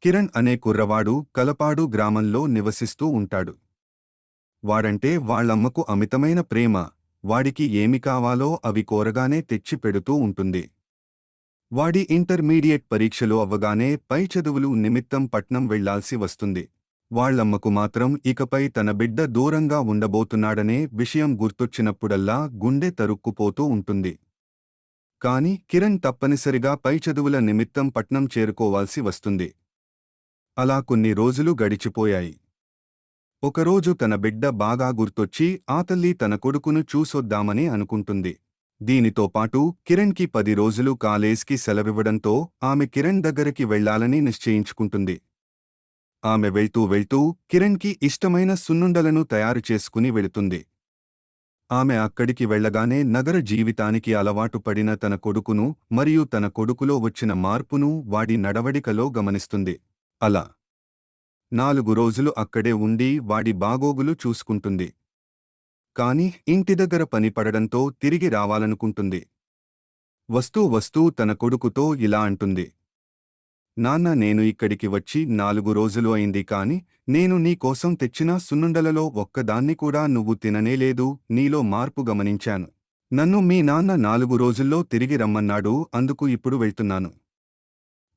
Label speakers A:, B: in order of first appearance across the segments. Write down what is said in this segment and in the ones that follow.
A: కిరణ్ అనే కుర్రవాడు కలపాడు గ్రామంలో నివసిస్తూ ఉంటాడు. వాడంటే వాళ్ళమ్మకు అమితమైన ప్రేమ. వాడికి ఏమి కావాలో అవి కోరగానే తెచ్చి పెడుతూ ఉంటుంది. వాడి ఇంటర్మీడియట్ పరీక్షలు అవ్వగానే పై చదువులు నిమిత్తం పట్నం వెళ్లాల్సి వస్తుంది. వాళ్ళమ్మకు మాత్రం ఇకపై తన బిడ్డ దూరంగా ఉండబోతున్నాడనే విషయం గుర్తొచ్చినప్పుడల్లా గుండె తరుక్కుపోతూ ఉంటుంది. కాని కిరణ్ తప్పనిసరిగా పై చదువుల నిమిత్తం పట్నం చేరుకోవాల్సి వస్తుంది. అలా కొన్ని రోజులు గడిచిపోయాయి. ఒకరోజు తన బిడ్డ బాగా గుర్తొచ్చి ఆ తల్లి తన కొడుకును చూసొద్దామని అనుకుంటుంది. దీనితో పాటు కిరణ్కి 10 రోజులు కాలేజ్కి సెలవివ్వడంతో ఆమె కిరణ్ దగ్గరికి వెళ్లాలని నిశ్చయించుకుంటుంది. ఆమె వెళ్తూ వెళ్తూ కిరణ్కి ఇష్టమైన సున్నుండలను తయారు చేసుకుని వెళుతుంది. ఆమె అక్కడికి వెళ్లగానే నగర జీవితానికి అలవాటు పడిన తన కొడుకును మరియు తన కొడుకులో వచ్చిన మార్పును వాడి నడవడికలో గమనిస్తుంది. అలా 4 రోజులు అక్కడే ఉండి వాడి బాగోగులు చూసుకుంటుంది. కాని ఇంటి దగ్గర పని పడడంతో తిరిగి రావాలనుకుంటుంది. వస్తూ వస్తూ తన కొడుకుతో ఇలా అంటుంది. నాన్న, నేను ఇక్కడికి వచ్చి 4 రోజులు అయింది కాని నేను నీ కోసం తెచ్చిన సున్నుండలలో ఒక్కదాన్ని కూడా నువ్వు తిననేలేదు. నీలో మార్పు గమనించాను. నన్ను మీ నాన్న 4 రోజుల్లో తిరిగి రమ్మన్నాడు. అందుకు ఇప్పుడు వెళ్తున్నాను.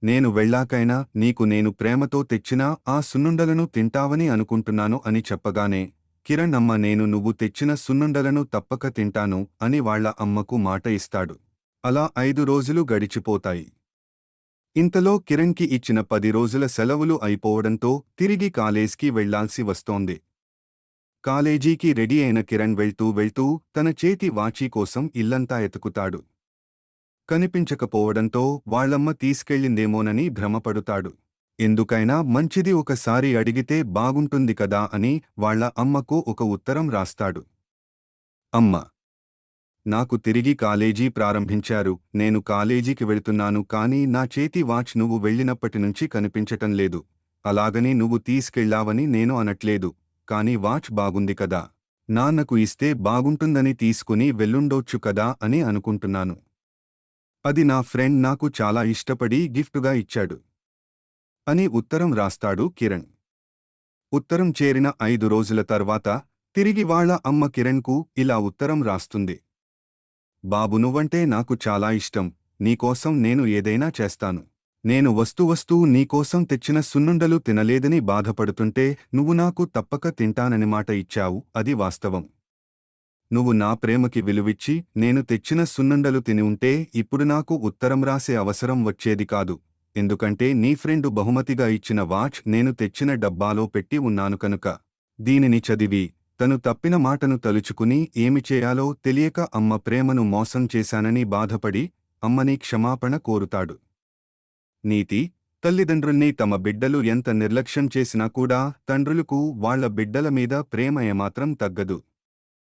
A: నేను వెళ్ళాకైనా నీకు నేను ప్రేమతో తెచ్చిన ఆ సున్నుండలను తింటావని అనుకుంటున్నాను అని చెప్పగానే కిరణ్ అమ్మ, నేను నువ్వు తెచ్చిన సున్నుండలను తప్పక తింటాను అని వాళ్ళ అమ్మకు మాట ఇస్తాడు. అలా 5 రోజులు గడిచిపోతాయి. ఇంతలో కిరణ్కి ఇచ్చిన 10 రోజుల సెలవులు అయిపోవడంతో తిరిగి కాలేజ్కి వెళ్లాల్సి వస్తోంది. కాలేజీకి రెడీ అయిన కిరణ్ వెళ్తూ వెళ్తూ తన చేతి వాచీ కోసం ఇల్లంతా ఎతుకుతాడు. కనిపించకపోవడంతో వాళ్ళమ్మ తీసుకెళ్ళిందేమోనని భ్రమపడుతాడు. ఎందుకైనా మంచిది ఒకసారి అడిగితే బాగుంటుంది కదా అని వాళ్ళ అమ్మకు ఒక ఉత్తరం రాస్తాడు. అమ్మ, నాకు తిరిగి కాలేజీ ప్రారంభించారు. నేను కాలేజీకి వెళుతున్నాను కానీ నా చేతి వాచ్ నువ్వు వెళ్ళినప్పటినుంచి కనిపించటం లేదు. అలాగని నువ్వు తీసుకెళ్లావని నేను అనట్లేదు. కాని వాచ్ బాగుంది కదా, నాన్నకు ఇస్తే బాగుంటుందని తీసుకుని వెళ్ళుండొచ్చు కదా అని అనుకుంటున్నాను. అది నా ఫ్రెండ్ నాకు చాలా ఇష్టపడి గిఫ్టుగా ఇచ్చాడు అని ఉత్తరం రాస్తాడు కిరణ్. ఉత్తరం చేరిన 5 రోజుల తర్వాత తిరిగి వాళ్ళ అమ్మ కిరణ్కు ఇలా ఉత్తరం రాస్తుంది. బాబు, నువ్వంటే నాకు చాలా ఇష్టం. నీకోసం నేను ఏదైనా చేస్తాను. నేను వస్తూ నీకోసం తెచ్చిన సున్నుండలు తినలేదని బాధపడుతుంటే నువ్వు నాకు తప్పక తింటానని మాట ఇచ్చావు. అది వాస్తవం. నువ్వు నా ప్రేమకి విలువిచ్చి నేను తెచ్చిన సున్నుండలు తిని ఉంటే ఇప్పుడు నాకు ఉత్తరం రాసే అవసరం వచ్చేది కాదు. ఎందుకంటే నీ ఫ్రెండు బహుమతిగా ఇచ్చిన వాచ్ నేను తెచ్చిన డబ్బాలో పెట్టి ఉన్నాను కనుక. దీనిని చదివి తను తప్పిన మాటను తలుచుకుని ఏమి చేయాలో తెలియక అమ్మ ప్రేమను మోసం చేశానని బాధపడి అమ్మని క్షమాపణ కోరుతాడు. నీతి: తల్లిదండ్రుల్ని తమ బిడ్డలు ఎంత నిర్లక్ష్యం చేసినా కూడా తండ్రులకు వాళ్ల బిడ్డల మీద ప్రేమ ఏమాత్రం తగ్గదు.